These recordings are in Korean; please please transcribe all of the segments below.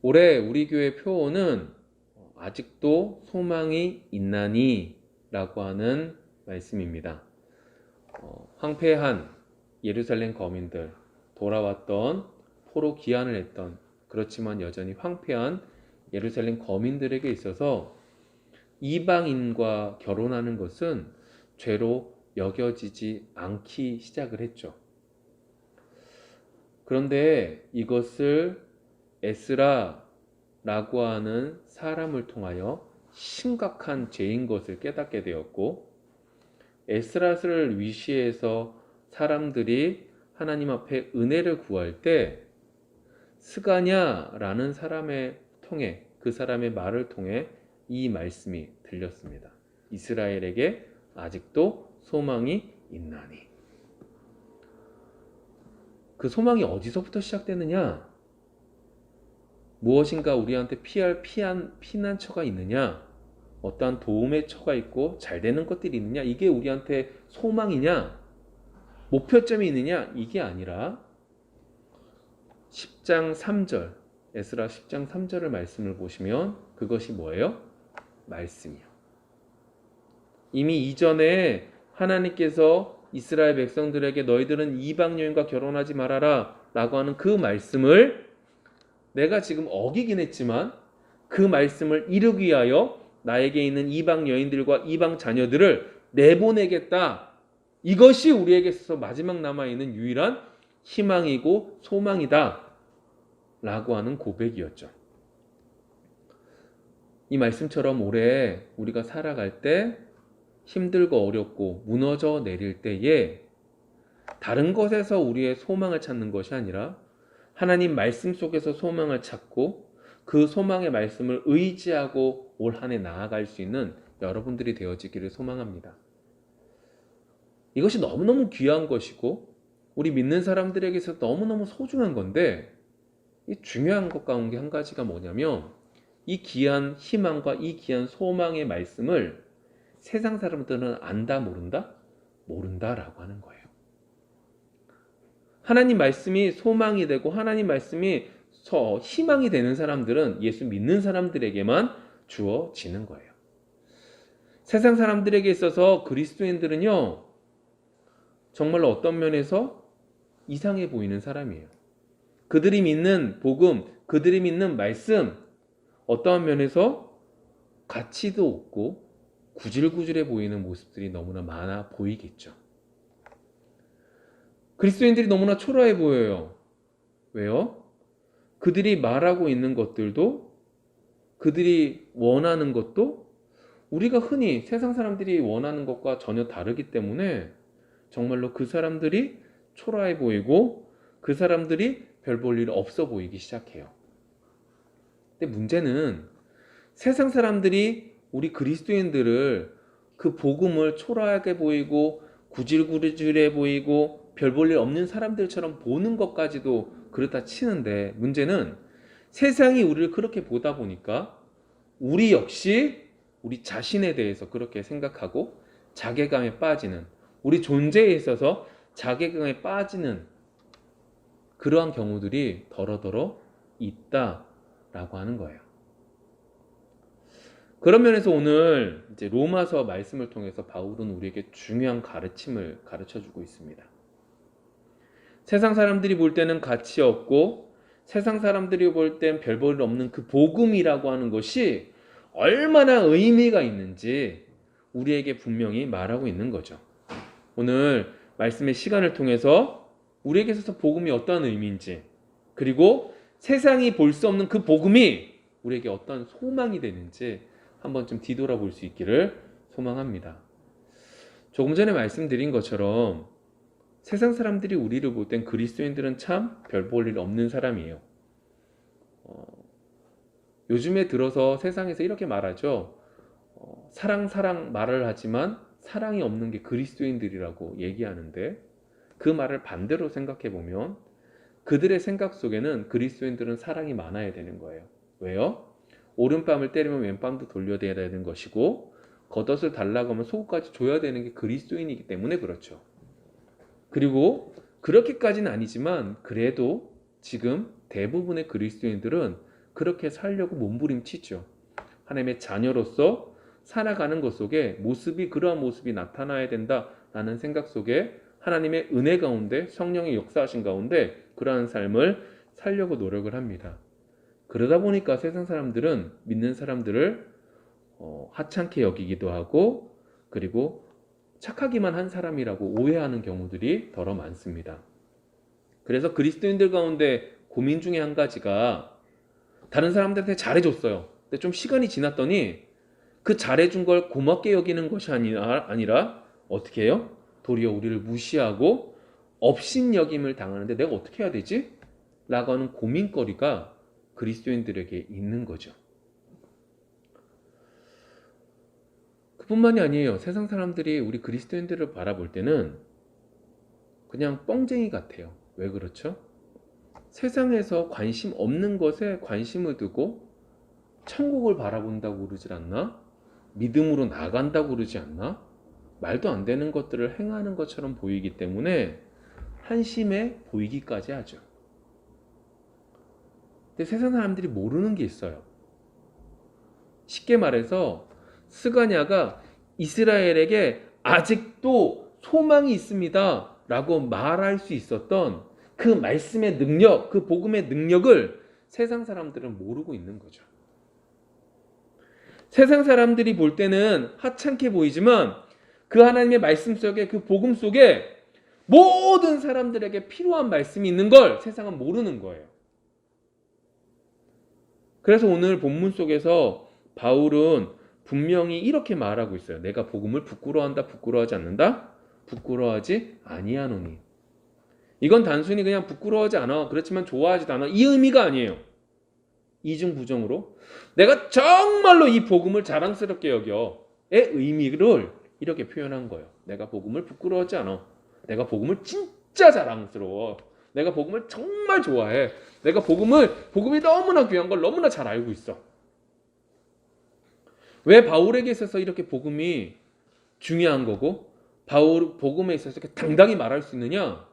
올해 우리 교회 표어는 아직도 소망이 있나니 라고 하는 말씀입니다. 황폐한 예루살렘 거민들, 돌아왔던 포로 귀환을 했던, 그렇지만 여전히 황폐한 예루살렘 거민들에게 있어서 이방인과 결혼하는 것은 죄로 여겨지지 않기 시작을 했죠. 그런데 이것을 에스라라고 하는 사람을 통하여 심각한 죄인 것을 깨닫게 되었고, 에스라를 위시해서 사람들이 하나님 앞에 은혜를 구할 때 스가냐라는 사람의 통해, 그 사람의 말을 통해 이 말씀이 들렸습니다. 이스라엘에게 아직도 소망이 있나니. 그 소망이 어디서부터 시작되느냐? 무엇인가 우리한테 피할 피난처가 있느냐? 어떠한 도움의 처가 있고 잘 되는 것들이 있느냐? 이게 우리한테 소망이냐? 목표점이 있느냐? 이게 아니라 10장 3절, 에스라 10장 3절의 말씀을 보시면 그것이 뭐예요? 말씀이요. 이미 이전에 하나님께서 이스라엘 백성들에게 너희들은 이방 여인과 결혼하지 말아라 라고 하는 그 말씀을 내가 지금 어기긴 했지만 그 말씀을 이루기 위하여 나에게 있는 이방 여인들과 이방 자녀들을 내보내겠다. 이것이 우리에게 있어서 마지막 남아있는 유일한 희망이고 소망이다 라고 하는 고백이었죠. 이 말씀처럼 올해 우리가 살아갈 때 힘들고 어렵고 무너져 내릴 때에 다른 것에서 우리의 소망을 찾는 것이 아니라 하나님 말씀 속에서 소망을 찾고 그 소망의 말씀을 의지하고 올 한 해 나아갈 수 있는 여러분들이 되어지기를 소망합니다. 이것이 너무너무 귀한 것이고 우리 믿는 사람들에게서 너무너무 소중한 건데, 이 중요한 것 가운데 한 가지가 뭐냐면 이 귀한 희망과 이 귀한 소망의 말씀을 세상 사람들은 안다 모른다? 모른다라고 하는 거예요. 하나님 말씀이 소망이 되고 하나님 말씀이 희망이 되는 사람들은 예수 믿는 사람들에게만 주어지는 거예요. 세상 사람들에게 있어서 그리스도인들은요, 정말로 어떤 면에서 이상해 보이는 사람이에요. 그들이 믿는 복음, 그들이 믿는 말씀, 어떠한 면에서 가치도 없고 구질구질해 보이는 모습들이 너무나 많아 보이겠죠. 그리스도인들이 너무나 초라해 보여요. 왜요? 그들이 말하고 있는 것들도, 그들이 원하는 것도 우리가 흔히 세상 사람들이 원하는 것과 전혀 다르기 때문에 정말로 그 사람들이 초라해 보이고 그 사람들이 별 볼 일 없어 보이기 시작해요. 근데 문제는 세상 사람들이 우리 그리스도인들을 그 복음을 초라하게 보이고 구질구질해 보이고 별 볼 일 없는 사람들처럼 보는 것까지도 그렇다 치는데, 문제는 세상이 우리를 그렇게 보다 보니까 우리 역시 우리 자신에 대해서 그렇게 생각하고 자괴감에 빠지는, 우리 존재에 있어서 자괴감에 빠지는 그러한 경우들이 더러더러 있다라고 하는 거예요. 그런 면에서 오늘 이제 로마서 말씀을 통해서 바울은 우리에게 중요한 가르침을 가르쳐주고 있습니다. 세상 사람들이 볼 때는 가치 없고 세상 사람들이 볼 땐 별 볼 일 없는 그 복음이라고 하는 것이 얼마나 의미가 있는지 우리에게 분명히 말하고 있는 거죠. 오늘 말씀의 시간을 통해서 우리에게 있어서 복음이 어떠한 의미인지, 그리고 세상이 볼 수 없는 그 복음이 우리에게 어떠한 소망이 되는지 한번 좀 뒤돌아볼 수 있기를 소망합니다. 조금 전에 말씀드린 것처럼 세상 사람들이 우리를 볼 땐 그리스도인들은 참 별 볼 일 없는 사람이에요. 요즘에 들어서 세상에서 이렇게 말하죠. 사랑 말을 하지만 사랑이 없는 게 그리스도인들이라고 얘기하는데, 그 말을 반대로 생각해 보면 그들의 생각 속에는 그리스도인들은 사랑이 많아야 되는 거예요. 왜요? 오른뺨을 때리면 왼뺨도 돌려야 되는 것이고 겉옷을 달라고 하면 속옷까지 줘야 되는 게 그리스도인이기 때문에 그렇죠. 그리고 그렇게까지는 아니지만 그래도 지금 대부분의 그리스도인들은 그렇게 살려고 몸부림치죠. 하나님의 자녀로서 살아가는 것 속에 그러한 모습이 나타나야 된다라는 생각 속에 하나님의 은혜 가운데 성령의 역사하신 가운데 그러한 삶을 살려고 노력을 합니다. 그러다 보니까 세상 사람들은 믿는 사람들을 하찮게 여기기도 하고 그리고 착하기만 한 사람이라고 오해하는 경우들이 더러 많습니다. 그래서 그리스도인들 가운데 고민 중에 한 가지가 다른 사람들한테 잘해줬어요. 근데 좀 시간이 지났더니 그 잘해준 걸 고맙게 여기는 것이 아니라 어떻게 해요? 도리어 우리를 무시하고 업신여김을 당하는데 내가 어떻게 해야 되지? 라고 하는 고민거리가 그리스도인들에게 있는 거죠. 그뿐만이 아니에요. 세상 사람들이 우리 그리스도인들을 바라볼 때는 그냥 뻥쟁이 같아요. 왜 그렇죠? 세상에서 관심 없는 것에 관심을 두고 천국을 바라본다고 그러질 않나? 믿음으로 나간다고 그러지 않나? 말도 안 되는 것들을 행하는 것처럼 보이기 때문에 한심해 보이기까지 하죠. 근데 세상 사람들이 모르는 게 있어요. 쉽게 말해서 스가냐가 이스라엘에게 아직도 소망이 있습니다 라고 말할 수 있었던 그 말씀의 능력, 그 복음의 능력을 세상 사람들은 모르고 있는 거죠. 세상 사람들이 볼 때는 하찮게 보이지만 그 하나님의 말씀 속에 그 복음 속에 모든 사람들에게 필요한 말씀이 있는 걸 세상은 모르는 거예요. 그래서 오늘 본문 속에서 바울은 분명히 이렇게 말하고 있어요. 내가 복음을 부끄러워한다, 부끄러워하지 않는다? 부끄러워하지 아니하노니. 이건 단순히 그냥 부끄러워하지 않아, 그렇지만 좋아하지도 않아, 이 의미가 아니에요. 이중부정으로 내가 정말로 이 복음을 자랑스럽게 여겨의 의미를 이렇게 표현한 거예요. 내가 복음을 부끄러워하지 않아. 내가 복음을 진짜 자랑스러워. 내가 복음을 정말 좋아해. 내가 복음이 너무나 귀한 걸 너무나 잘 알고 있어. 왜 바울에게 있어서 이렇게 복음이 중요한 거고 복음에 있어서 이렇게 당당히 말할 수 있느냐?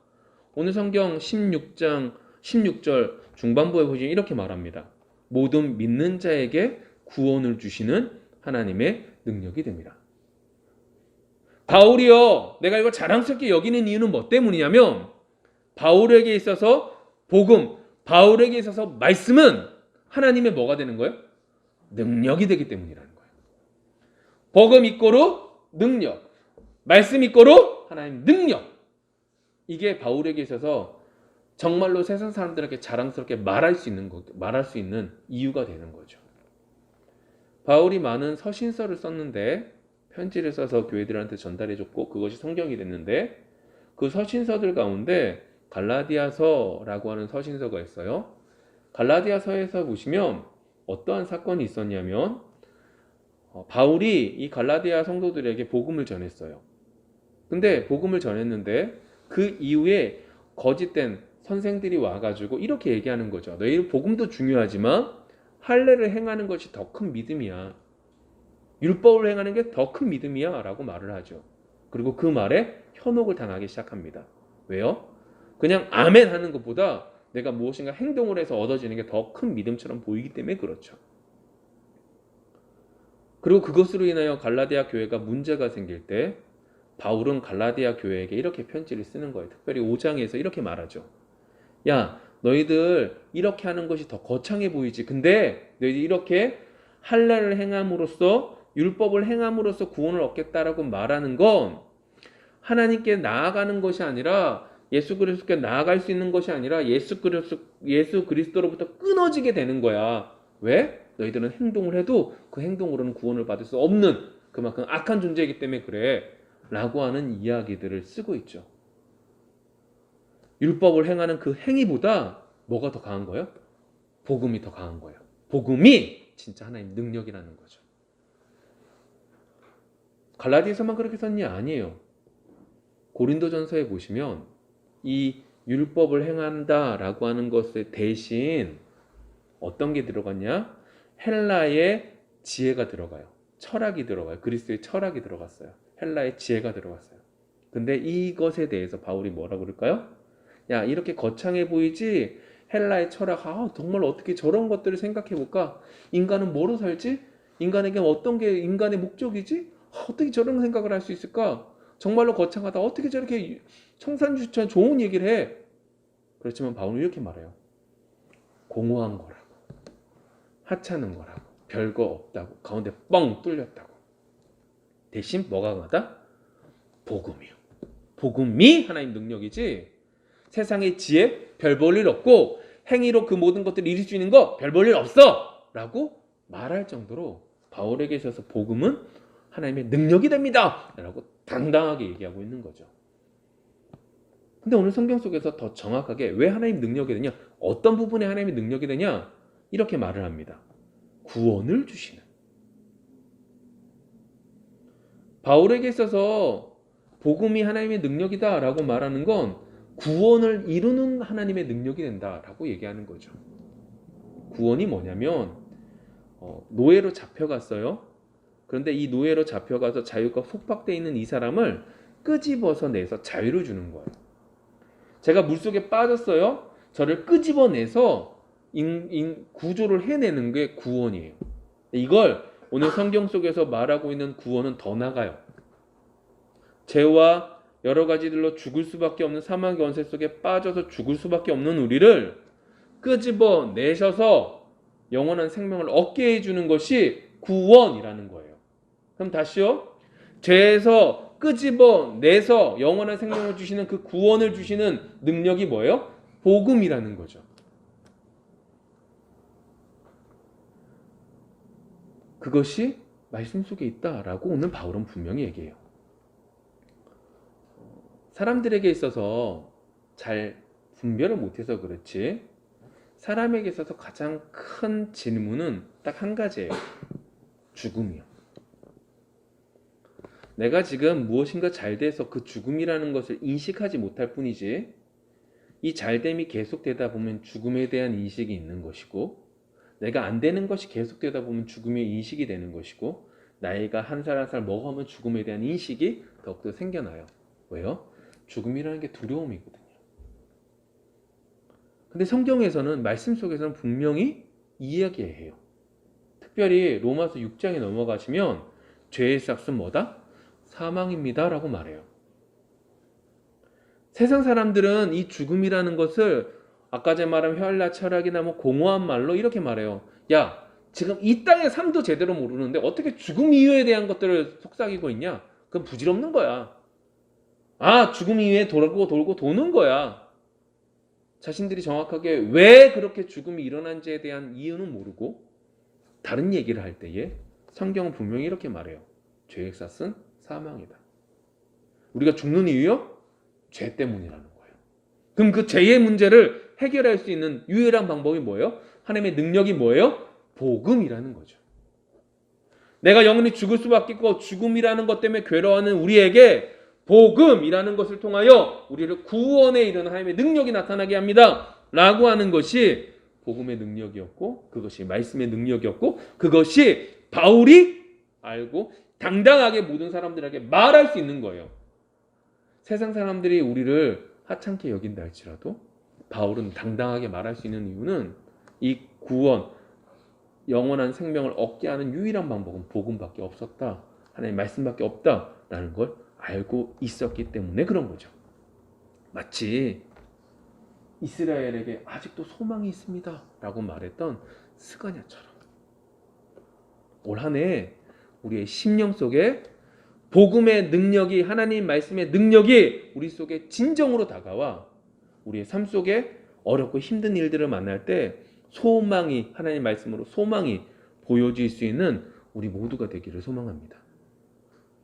오늘 성경 16장 16절 중반부에 보시면 이렇게 말합니다. 모든 믿는 자에게 구원을 주시는 하나님의 능력이 됩니다. 바울이요, 내가 이걸 자랑스럽게 여기는 이유는 뭐 때문이냐면 바울에게 있어서 복음, 바울에게 있어서 말씀은 하나님의 뭐가 되는 거예요? 능력이 되기 때문이라는 거예요. 복음 이꼬르 능력, 말씀 이꼬르 하나님 능력. 이게 바울에게 있어서 정말로 세상 사람들에게 자랑스럽게 말할 수 있는 이유가 되는 거죠. 바울이 많은 서신서를 썼는데 편지를 써서 교회들한테 전달해줬고 그것이 성경이 됐는데 그 서신서들 가운데 갈라디아서라고 하는 서신서가 있어요. 갈라디아서에서 보시면 어떠한 사건이 있었냐면 바울이 이 갈라디아 성도들에게 복음을 전했어요. 근데 복음을 전했는데 그 이후에 거짓된 선생들이 와가지고 이렇게 얘기하는 거죠. 너희 복음도 중요하지만 할례를 행하는 것이 더 큰 믿음이야. 율법을 행하는 게 더 큰 믿음이야 라고 말을 하죠. 그리고 그 말에 현혹을 당하기 시작합니다. 왜요? 그냥 아멘 하는 것보다 내가 무엇인가 행동을 해서 얻어지는 게 더 큰 믿음처럼 보이기 때문에 그렇죠. 그리고 그것으로 인하여 갈라디아 교회가 문제가 생길 때 바울은 갈라디아 교회에게 이렇게 편지를 쓰는 거예요. 특별히 5장에서 이렇게 말하죠. 야, 너희들 이렇게 하는 것이 더 거창해 보이지. 근데 너희들 이렇게 할례를 행함으로써 율법을 행함으로써 구원을 얻겠다라고 말하는 건 하나님께 나아가는 것이 아니라 예수 그리스도께 나아갈 수 있는 것이 아니라 예수 그리스도로부터 끊어지게 되는 거야. 왜? 너희들은 행동을 해도 그 행동으로는 구원을 받을 수 없는 그만큼 악한 존재이기 때문에 그래 라고 하는 이야기들을 쓰고 있죠. 율법을 행하는 그 행위보다 뭐가 더 강한 거예요? 복음이 더 강한 거예요. 복음이 진짜 하나님 능력이라는 거죠. 갈라디아서만 그렇게 썼냐? 아니에요. 고린도전서에 보시면 이 율법을 행한다라고 하는 것에 대신 어떤 게 들어갔냐? 헬라의 지혜가 들어가요. 철학이 들어가요. 그리스도의 철학이 들어갔어요. 헬라의 지혜가 들어갔어요. 근데 이것에 대해서 바울이 뭐라고 그럴까요? 야, 이렇게 거창해 보이지 헬라의 철학, 정말 어떻게 저런 것들을 생각해 볼까? 인간은 뭐로 살지? 인간에게 어떤 게 인간의 목적이지? 어떻게 저런 생각을 할 수 있을까? 정말로 거창하다. 어떻게 저렇게 청산유수처럼 좋은 얘기를 해? 그렇지만 바울은 이렇게 말해요. 공허한 거라고, 하찮은 거라고, 별거 없다고, 가운데 뻥 뚫렸다고. 대신 뭐가 강하다? 복음이요. 복음이 하나님 능력이지, 세상의 지혜 별 볼 일 없고 행위로 그 모든 것들을 이룰 수 있는 거 별 볼 일 없어 라고 말할 정도로 바울에게 있어서 복음은 하나님의 능력이 됩니다 라고 당당하게 얘기하고 있는 거죠. 근데 오늘 성경 속에서 더 정확하게 왜 하나님 능력이 되냐, 어떤 부분에 하나님의 능력이 되냐, 이렇게 말을 합니다. 구원을 주시는. 바울에게 있어서 복음이 하나님의 능력이다 라고 말하는 건 구원을 이루는 하나님의 능력이 된다라고 얘기하는 거죠. 구원이 뭐냐면 노예로 잡혀갔어요. 그런데 이 노예로 잡혀가서 자유가 속박되어 있는 이 사람을 끄집어서 내서 자유를 주는 거예요. 제가 물속에 빠졌어요. 저를 끄집어내서 구조를 해내는 게 구원이에요. 이걸 오늘 성경 속에서 말하고 있는 구원은 더 나가요. 죄와 여러 가지들로 죽을 수밖에 없는 사망의 권세 속에 빠져서 죽을 수밖에 없는 우리를 끄집어 내셔서 영원한 생명을 얻게 해주는 것이 구원이라는 거예요. 그럼 다시요. 죄에서 끄집어 내서 영원한 생명을 주시는 그 구원을 주시는 능력이 뭐예요? 복음이라는 거죠. 그것이 말씀 속에 있다라고 오늘 바울은 분명히 얘기해요. 사람들에게 있어서 잘 분별을 못해서 그렇지, 사람에게 있어서 가장 큰 질문은 딱 한 가지예요. 죽음이요. 내가 지금 무엇인가 잘 돼서 그 죽음이라는 것을 인식하지 못할 뿐이지, 이 잘됨이 계속되다 보면 죽음에 대한 인식이 있는 것이고, 내가 안 되는 것이 계속되다 보면 죽음의 인식이 되는 것이고, 나이가 한 살 한 살 먹어가면 죽음에 대한 인식이 더욱더 생겨나요. 왜요? 죽음이라는 게 두려움이거든요. 근데 성경에서는, 말씀 속에서는 분명히 이야기해요. 특별히 로마서 6장에 넘어가시면 죄의 삭은 뭐다? 사망입니다 라고 말해요. 세상 사람들은 이 죽음이라는 것을 아까 제가 말한 헬라 철학이나 공허한 말로 이렇게 말해요. 야, 지금 이 땅의 삶도 제대로 모르는데 어떻게 죽음 이후에 대한 것들을 속삭이고 있냐? 그건 부질없는 거야. 죽음 이후에 돌고 도는 거야. 자신들이 정확하게 왜 그렇게 죽음이 일어난지에 대한 이유는 모르고 다른 얘기를 할 때에 성경은 분명히 이렇게 말해요. 죄의 삭은 사망이다. 우리가 죽는 이유요? 죄 때문이라는 거예요. 그럼 그 죄의 문제를 해결할 수 있는 유일한 방법이 뭐예요? 하나님의 능력이 뭐예요? 복음이라는 거죠. 내가 영원히 죽을 수밖에 없고 죽음이라는 것 때문에 괴로워하는 우리에게 복음이라는 것을 통하여 우리를 구원에 이르는 하나님의 능력이 나타나게 합니다 라고 하는 것이 복음의 능력이었고, 그것이 말씀의 능력이었고, 그것이 바울이 알고 당당하게 모든 사람들에게 말할 수 있는 거예요. 세상 사람들이 우리를 하찮게 여긴다 할지라도 바울은 당당하게 말할 수 있는 이유는 이 구원, 영원한 생명을 얻게 하는 유일한 방법은 복음밖에 없었다, 하나님의 말씀밖에 없다라는 걸 알고 있었기 때문에 그런 거죠. 마치 이스라엘에게 아직도 소망이 있습니다 라고 말했던 스가랴처럼 올 한 해 우리의 심령 속에 복음의 능력이, 하나님 말씀의 능력이 우리 속에 진정으로 다가와 우리의 삶 속에 어렵고 힘든 일들을 만날 때 소망이, 하나님 말씀으로 소망이 보여질 수 있는 우리 모두가 되기를 소망합니다.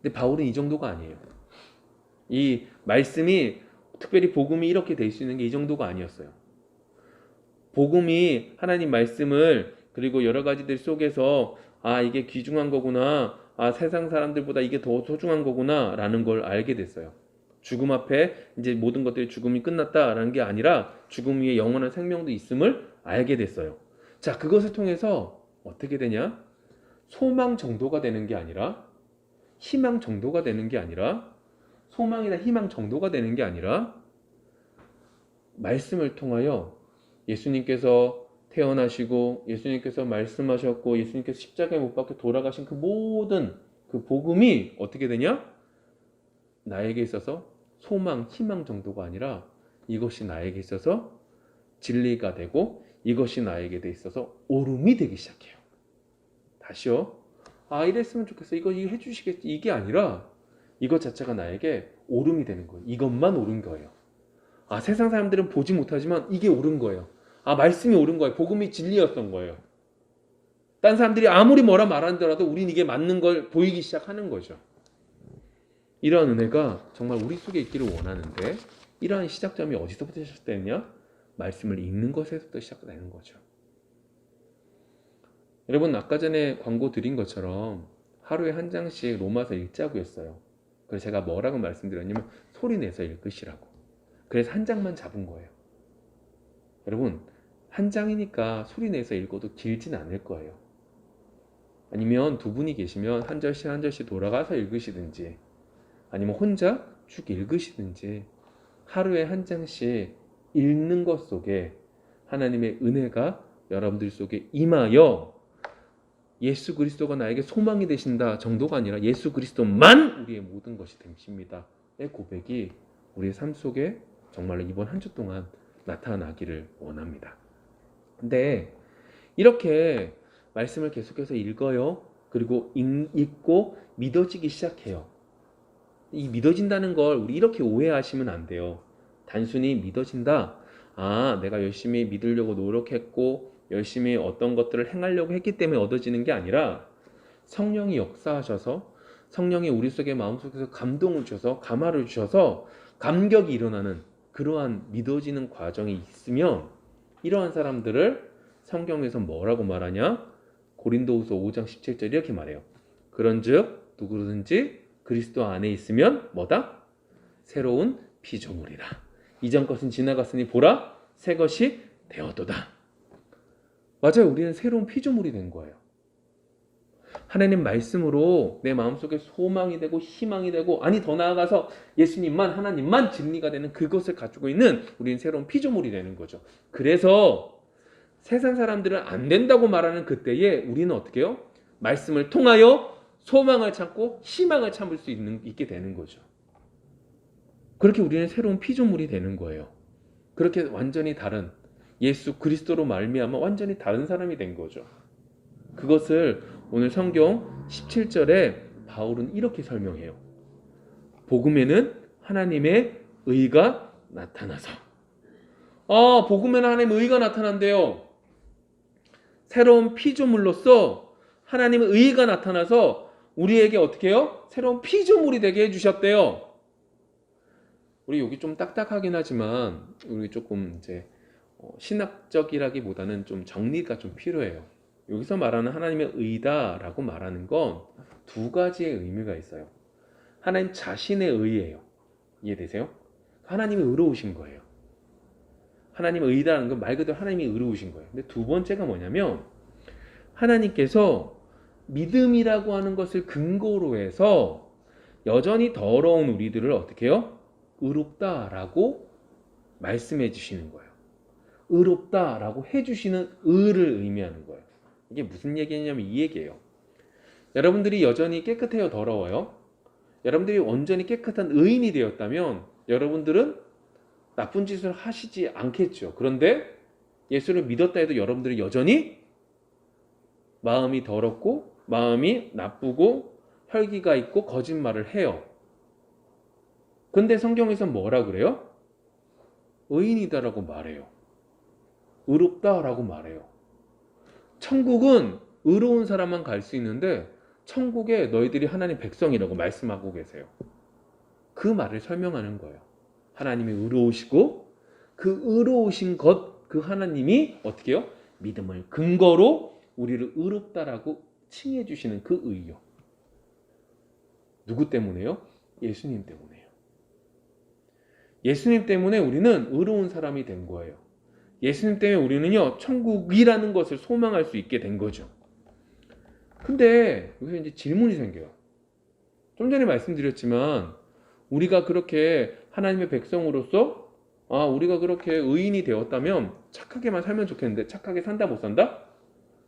근데 바울은 이 정도가 아니에요. 이 말씀이, 특별히 복음이 이렇게 될 수 있는 게 이 정도가 아니었어요. 복음이 하나님 말씀을, 그리고 여러 가지들 속에서 이게 귀중한 거구나, 세상 사람들보다 이게 더 소중한 거구나 라는 걸 알게 됐어요. 죽음 앞에 이제 모든 것들이 죽음이 끝났다라는 게 아니라 죽음 위에 영원한 생명도 있음을 알게 됐어요. 자, 그것을 통해서 어떻게 되냐? 소망 정도가 되는 게 아니라, 희망 정도가 되는 게 아니라, 소망이나 희망 정도가 되는 게 아니라 말씀을 통하여 예수님께서 태어나시고 예수님께서 말씀하셨고 예수님께서 십자가에 못 박혀 돌아가신 그 모든 그 복음이 어떻게 되냐? 나에게 있어서 소망, 희망 정도가 아니라 이것이 나에게 있어서 진리가 되고 이것이 나에게 돼 있어서 오름이 되기 시작해요. 다시요. 아, 이랬으면 좋겠어. 이거 해주시겠지. 이게 아니라 이것 자체가 나에게 오름이 되는 거예요. 이것만 옳은 거예요. 아, 세상 사람들은 보지 못하지만 이게 옳은 거예요. 아, 말씀이 옳은 거예요. 복음이 진리였던 거예요. 딴 사람들이 아무리 뭐라 말하더라도 우린 이게 맞는 걸 보이기 시작하는 거죠. 이러한 은혜가 정말 우리 속에 있기를 원하는데 이러한 시작점이 어디서부터 시작되느냐? 말씀을 읽는 것에서부터 시작되는 거죠. 여러분, 아까 전에 광고 드린 것처럼 하루에 한 장씩 로마서 읽자고 했어요. 그래서 제가 뭐라고 말씀드렸냐면 소리 내서 읽으시라고. 그래서 한 장만 잡은 거예요. 여러분, 한 장이니까 소리 내서 읽어도 길진 않을 거예요. 아니면 두 분이 계시면 한 절씩 한 절씩 돌아가서 읽으시든지 아니면 혼자 쭉 읽으시든지 하루에 한 장씩 읽는 것 속에 하나님의 은혜가 여러분들 속에 임하여 예수 그리스도가 나에게 소망이 되신다 정도가 아니라 예수 그리스도만 우리의 모든 것이 되십니다. 의 고백이 우리의 삶 속에 정말로 이번 한 주 동안 나타나기를 원합니다. 근데 이렇게 말씀을 계속해서 읽어요. 그리고 읽고 믿어지기 시작해요. 이 믿어진다는 걸 우리 이렇게 오해하시면 안 돼요. 단순히 믿어진다. 아, 내가 열심히 믿으려고 노력했고 열심히 어떤 것들을 행하려고 했기 때문에 얻어지는 게 아니라 성령이 역사하셔서 성령이 우리 속에 마음속에서 감동을 주셔서 감화를 주셔서 감격이 일어나는 그러한 믿어지는 과정이 있으면 이러한 사람들을 성경에서 뭐라고 말하냐? 고린도후서 5장 17절 이렇게 말해요. 그런즉 누구든지 그리스도 안에 있으면 뭐다? 새로운 피조물이라. 이전 것은 지나갔으니 보라 새 것이 되었도다. 맞아요. 우리는 새로운 피조물이 된 거예요. 하나님 말씀으로 내 마음속에 소망이 되고 희망이 되고 아니 더 나아가서 예수님만 하나님만 진리가 되는 그것을 가지고 있는 우리는 새로운 피조물이 되는 거죠. 그래서 세상 사람들은 안 된다고 말하는 그때에 우리는 어떻게 해요? 말씀을 통하여 소망을 찾고 희망을 참을 수 있게 되는 거죠. 그렇게 우리는 새로운 피조물이 되는 거예요. 그렇게 완전히 다른 예수 그리스도로 말미암아 완전히 다른 사람이 된 거죠. 그것을 오늘 성경 17절에 바울은 이렇게 설명해요. 복음에는 하나님의 의가 나타나서. 복음에는 하나님의 의가 나타난대요. 새로운 피조물로서 하나님의 의가 나타나서 우리에게 어떻게 해요? 새로운 피조물이 되게 해주셨대요. 우리 여기 좀 딱딱하긴 하지만 우리 조금 이제 신학적이라기보다는 좀 정리가 좀 필요해요. 여기서 말하는 하나님의 의다라고 말하는 건 두 가지의 의미가 있어요. 하나님 자신의 의예요. 이해되세요? 하나님이 의로우신 거예요. 하나님의 의다라는 건 말 그대로 하나님이 의로우신 거예요. 근데 두 번째가 뭐냐면 하나님께서 믿음이라고 하는 것을 근거로 해서 여전히 더러운 우리들을 어떻게 해요? 의롭다라고 말씀해 주시는 거예요. 의롭다라고 해주시는 의를 의미하는 거예요. 이게 무슨 얘기냐면 이 얘기예요. 여러분들이 여전히 깨끗해요? 더러워요? 여러분들이 온전히 깨끗한 의인이 되었다면 여러분들은 나쁜 짓을 하시지 않겠죠. 그런데 예수를 믿었다 해도 여러분들이 여전히 마음이 더럽고 마음이 나쁘고 혈기가 있고 거짓말을 해요. 근데 성경에서 뭐라 그래요? 의인이다라고 말해요. 의롭다라고 말해요. 천국은 의로운 사람만 갈 수 있는데 천국에 너희들이 하나님 백성이라고 말씀하고 계세요. 그 말을 설명하는 거예요. 하나님이 의로우시고 그 의로우신 것, 그 하나님이 어떻게 해요? 믿음을 근거로 우리를 의롭다라고 칭해 주시는 그 의요. 누구 때문에요? 예수님 때문에요. 예수님 때문에 우리는 의로운 사람이 된 거예요. 예수님 때문에 우리는요, 천국이라는 것을 소망할 수 있게 된 거죠. 근데 여기서 이제 질문이 생겨요. 좀 전에 말씀드렸지만 우리가 그렇게 하나님의 백성으로서 아, 우리가 그렇게 의인이 되었다면 착하게만 살면 좋겠는데 착하게 산다 못 산다?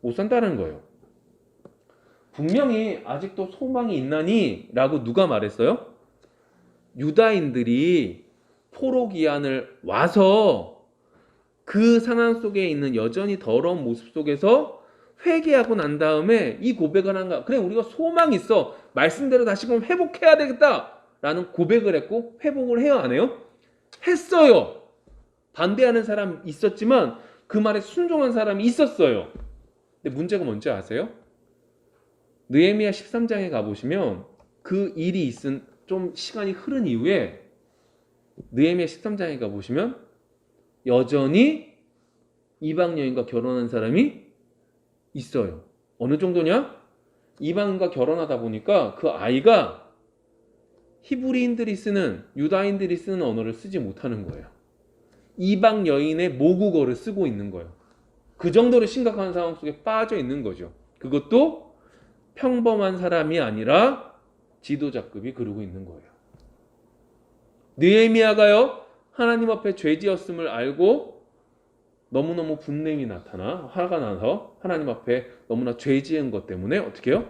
못 산다는 거예요. 분명히 아직도 소망이 있나니? 라고 누가 말했어요? 유다인들이 포로기한을 와서 그 상황 속에 있는 여전히 더러운 모습 속에서 회개하고 난 다음에 이 고백을 한 거야. 그래, 우리가 소망이 있어. 말씀대로 다시금 회복해야 되겠다. 라는 고백을 했고, 회복을 해요, 안 해요? 했어요. 반대하는 사람 있었지만 그 말에 순종한 사람이 있었어요. 근데 문제가 뭔지 아세요? 느헤미야 13장에 가보시면 그 일이 있은 좀 시간이 흐른 이후에 느헤미야 13장에 가보시면 여전히 이방 여인과 결혼한 사람이 있어요. 어느 정도냐? 이방인과 결혼하다 보니까 그 아이가 히브리인들이 쓰는, 유다인들이 쓰는 언어를 쓰지 못하는 거예요. 이방 여인의 모국어를 쓰고 있는 거예요. 그 정도로 심각한 상황 속에 빠져 있는 거죠. 그것도 평범한 사람이 아니라 지도자급이 그러고 있는 거예요. 느헤미야가요, 하나님 앞에 죄지었음을 알고 너무너무 분냄이 나타나 화가 나서 하나님 앞에 너무나 죄지은 것 때문에 어떻게 해요?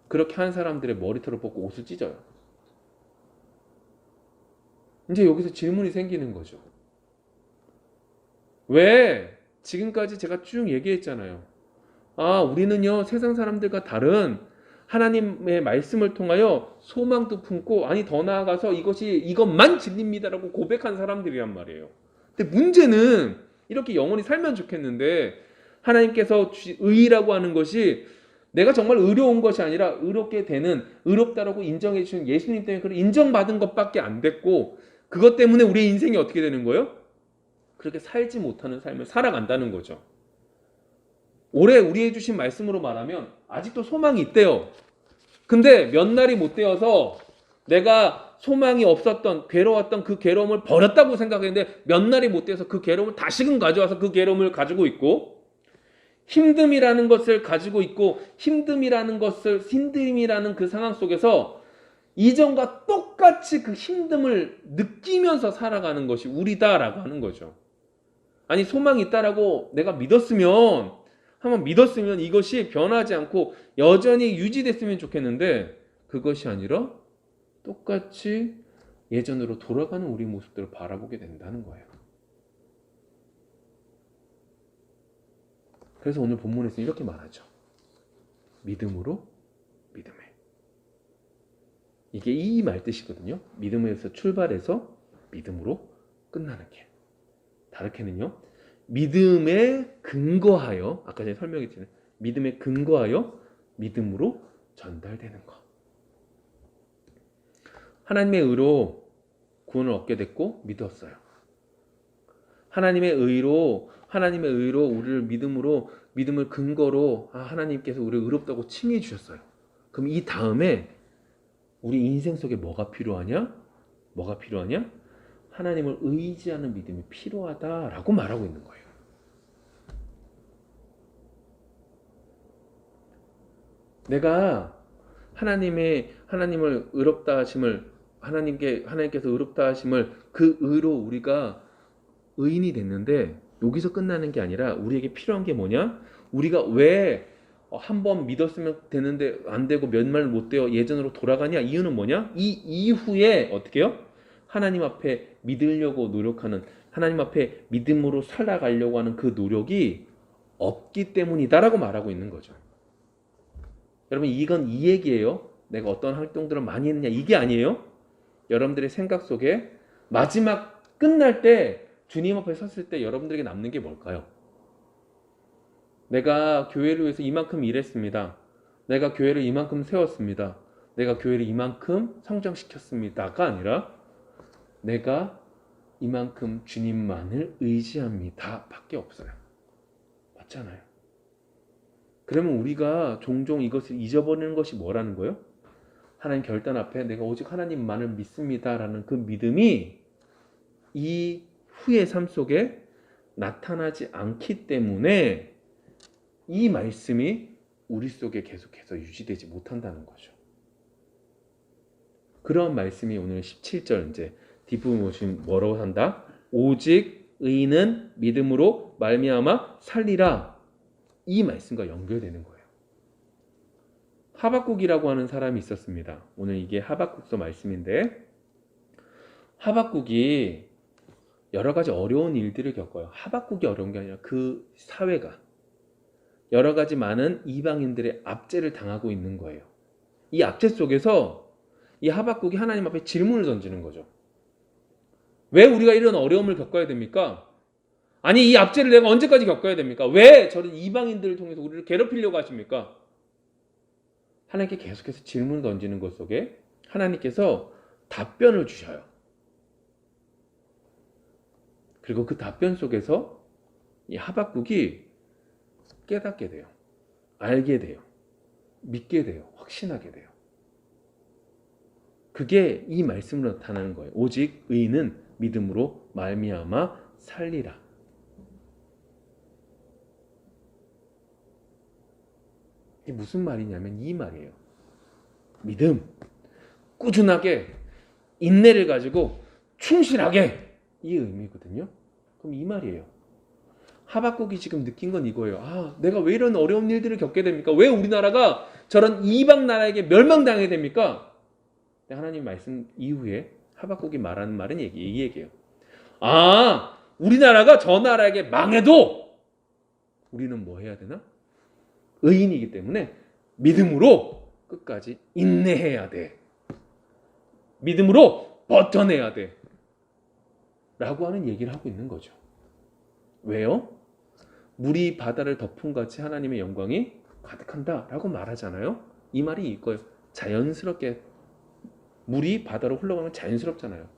그렇게 한 사람들의 머리털을 뽑고 옷을 찢어요. 이제 여기서 질문이 생기는 거죠. 왜 지금까지 제가 쭉 얘기했잖아요. 아, 우리는요 세상 사람들과 다른 하나님의 말씀을 통하여 소망도 품고, 아니 더 나아가서 이것만 진리입니다라고 고백한 사람들이란 말이에요. 근데 문제는 이렇게 영원히 살면 좋겠는데 하나님께서 의라고 하는 것이 내가 정말 의로운 것이 아니라 의롭게 되는, 의롭다라고 인정해 주신 예수님 때문에 그걸 인정받은 것밖에 안 됐고, 그것 때문에 우리의 인생이 어떻게 되는 거예요? 그렇게 살지 못하는 삶을 살아간다는 거죠. 올해 우리에게 주신 말씀으로 말하면 아직도 소망이 있대요. 근데 몇 날이 못 되어서 내가 소망이 없었던, 괴로웠던 그 괴로움을 버렸다고 생각했는데 몇 날이 못 되어서 그 괴로움을 다시금 가져와서 그 괴로움을 가지고 있고, 힘듦이라는 것을 가지고 있고, 힘듦이라는 그 상황 속에서 이전과 똑같이 그 힘듦을 느끼면서 살아가는 것이 우리다라고 하는 거죠. 아니, 소망이 있다라고 내가 한번 믿었으면 이것이 변하지 않고 여전히 유지됐으면 좋겠는데, 그것이 아니라 똑같이 예전으로 돌아가는 우리 모습들을 바라보게 된다는 거예요. 그래서 오늘 본문에서 이렇게 말하죠. 믿음으로 믿음에. 이게 이 말뜻이거든요. 믿음에서 출발해서 믿음으로 끝나는 길. 다르게는요, 믿음에 근거하여, 아까 전에 설명했잖아요. 믿음에 근거하여 믿음으로 전달되는 것. 하나님의 의로 구원을 얻게 됐고 믿었어요. 하나님의 의로 우리를 믿음을 근거로 하나님께서 우리를 의롭다고 칭해 주셨어요. 그럼 이 다음에 우리 인생 속에 뭐가 필요하냐? 하나님을 의지하는 믿음이 필요하다라고 말하고 있는 거예요. 내가 하나님을 의롭다 하심을, 하나님께서 의롭다 하심을 그 의로 우리가 의인이 됐는데, 여기서 끝나는 게 아니라 우리에게 필요한 게 뭐냐? 우리가 왜 한 번 믿었으면 되는데 안 되고 몇 말 못 되어 예전으로 돌아가냐? 이유는 뭐냐? 이 이후에 어떻게 해요? 하나님 앞에 믿으려고 노력하는, 하나님 앞에 믿음으로 살아가려고 하는 그 노력이 없기 때문이다라고 말하고 있는 거죠. 여러분, 이건 이 얘기예요. 내가 어떤 활동들을 많이 했느냐, 이게 아니에요. 여러분들의 생각 속에 마지막 끝날 때, 주님 앞에 섰을 때 여러분들에게 남는 게 뭘까요? 내가 교회를 위해서 이만큼 일했습니다. 내가 교회를 이만큼 세웠습니다. 내가 교회를 이만큼 성장시켰습니다가 아니라 내가 이만큼 주님만을 의지합니다 밖에 없어요. 맞잖아요. 그러면 우리가 종종 이것을 잊어버리는 것이 뭐라는 거예요? 하나님 결단 앞에 내가 오직 하나님만을 믿습니다라는 그 믿음이 이 후의 삶 속에 나타나지 않기 때문에 이 말씀이 우리 속에 계속해서 유지되지 못한다는 거죠. 그런 말씀이 오늘 17절 이제 뒷부분 보시면 뭐라고 한다? 오직 의인은 믿음으로 말미암아 살리라. 이 말씀과 연결되는 거예요. 하박국이라고 하는 사람이 있었습니다. 오늘 이게 하박국서 말씀인데 하박국이 여러 가지 어려운 일들을 겪어요. 하박국이 어려운 게 아니라 그 사회가 여러 가지 많은 이방인들의 압제를 당하고 있는 거예요. 이 압제 속에서 이 하박국이 하나님 앞에 질문을 던지는 거죠. 왜 우리가 이런 어려움을 겪어야 됩니까? 아니 이 압제를 내가 언제까지 겪어야 됩니까? 왜 저런 이방인들을 통해서 우리를 괴롭히려고 하십니까? 하나님께 계속해서 질문을 던지는 것 속에 하나님께서 답변을 주셔요. 그리고 그 답변 속에서 이 하박국이 깨닫게 돼요. 알게 돼요. 믿게 돼요. 확신하게 돼요. 그게 이 말씀으로 나타나는 거예요. 오직 의인은 믿음으로 말미암아 살리라. 이게 무슨 말이냐면 이 말이에요. 믿음, 꾸준하게 인내를 가지고 충실하게 이 의미거든요. 그럼 이 말이에요. 하박국이 지금 느낀 건 이거예요. 아, 내가 왜 이런 어려운 일들을 겪게 됩니까? 왜 우리나라가 저런 이방 나라에게 멸망당하게 됩니까? 하나님 말씀 이후에 하박국이 말하는 말은 이 얘기예요. 아, 우리나라가 저 나라에게 망해도 우리는 뭐 해야 되나? 의인이기 때문에 믿음으로 끝까지 인내해야 돼. 믿음으로 버텨내야 돼. 라고 하는 얘기를 하고 있는 거죠. 왜요? 물이 바다를 덮은 같이 하나님의 영광이 가득한다 라고 말하잖아요. 이 말이 이거예요. 자연스럽게 물이 바다로 흘러가면 자연스럽잖아요.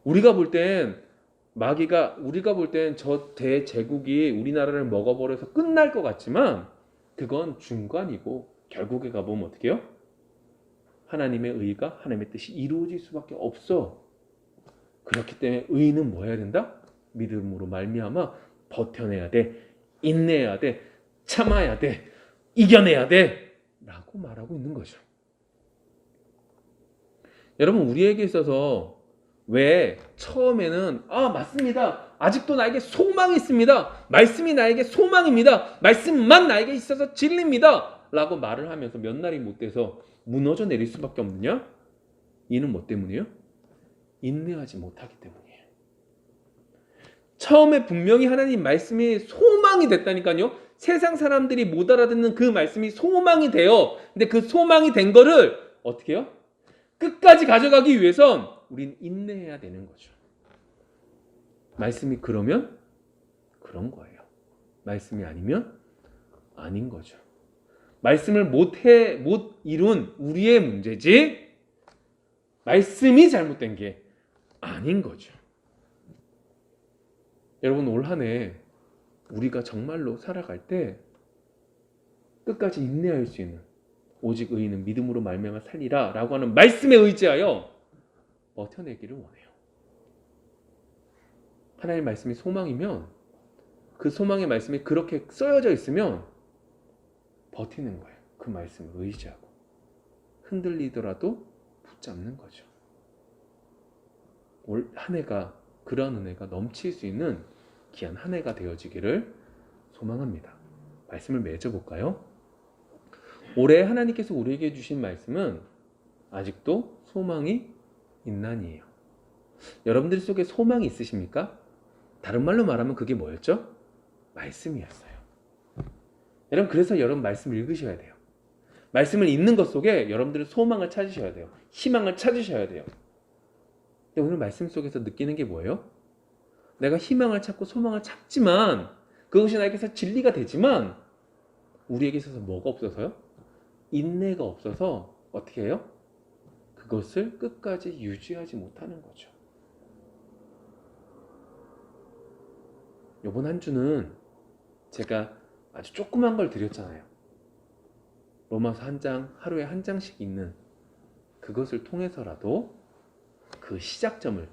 우리가 볼 땐 저 대제국이 우리나라를 먹어버려서 끝날 것 같지만 그건 중간이고 결국에 가보면 어떻게 해요? 하나님의 의가 하나님의 뜻이 이루어질 수밖에 없어. 그렇기 때문에 의인은 뭐 해야 된다? 믿음으로 말미암아 버텨내야 돼. 인내해야 돼. 참아야 돼. 이겨내야 돼. 라고 말하고 있는 거죠. 여러분 우리에게 있어서 왜 처음에는 맞습니다. 아직도 나에게 소망이 있습니다. 말씀이 나에게 소망입니다. 말씀만 나에게 있어서 진리입니다. 라고 말을 하면서 몇 날이 못 돼서 무너져 내릴 수밖에 없느냐? 이는 뭐 때문이에요? 인내하지 못하기 때문이에요. 처음에 분명히 하나님 말씀이 소망이 됐다니까요. 세상 사람들이 못 알아듣는 그 말씀이 소망이 돼요. 근데 그 소망이 된 거를 어떻게 해요? 끝까지 가져가기 위해선 우린 인내해야 되는 거죠. 말씀이 그러면 그런 거예요. 말씀이 아니면 아닌 거죠. 말씀을 못 이룬 우리의 문제지 말씀이 잘못된 게 아닌 거죠. 여러분 올 한 해 우리가 정말로 살아갈 때 끝까지 인내할 수 있는 오직 의인은 믿음으로 말미암아 살리라 라고 하는 말씀에 의지하여 버텨내기를 원해요. 하나님의 말씀이 소망이면 그 소망의 말씀이 그렇게 써여져 있으면 버티는 거예요. 그 말씀을 의지하고 흔들리더라도 붙잡는 거죠. 올 한 해가 그런 은혜가 넘칠 수 있는 귀한 한 해가 되어지기를 소망합니다. 말씀을 맺어볼까요? 올해 하나님께서 우리에게 주신 말씀은 아직도 소망이 있나니에요. 여러분들 속에 소망이 있으십니까? 다른 말로 말하면 그게 뭐였죠? 말씀이었어요. 여러분 그래서 여러분 말씀을 읽으셔야 돼요. 말씀을 읽는 것 속에 여러분들은 소망을 찾으셔야 돼요. 희망을 찾으셔야 돼요. 근데 오늘 말씀 속에서 느끼는 게 뭐예요? 내가 희망을 찾고 소망을 찾지만 그것이 나에게서 진리가 되지만 우리에게 있어서 뭐가 없어서요? 인내가 없어서 어떻게 해요? 그것을 끝까지 유지하지 못하는 거죠. 이번 한 주는 제가 아주 조그만 걸 드렸잖아요. 로마서 한 장, 하루에 한 장씩 읽는 그것을 통해서라도 그 시작점을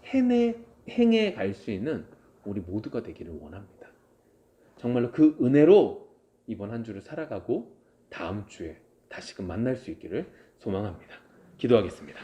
행해 갈 수 있는 우리 모두가 되기를 원합니다. 정말로 그 은혜로 이번 한 주를 살아가고 다음 주에 다시금 만날 수 있기를 소망합니다. 기도하겠습니다.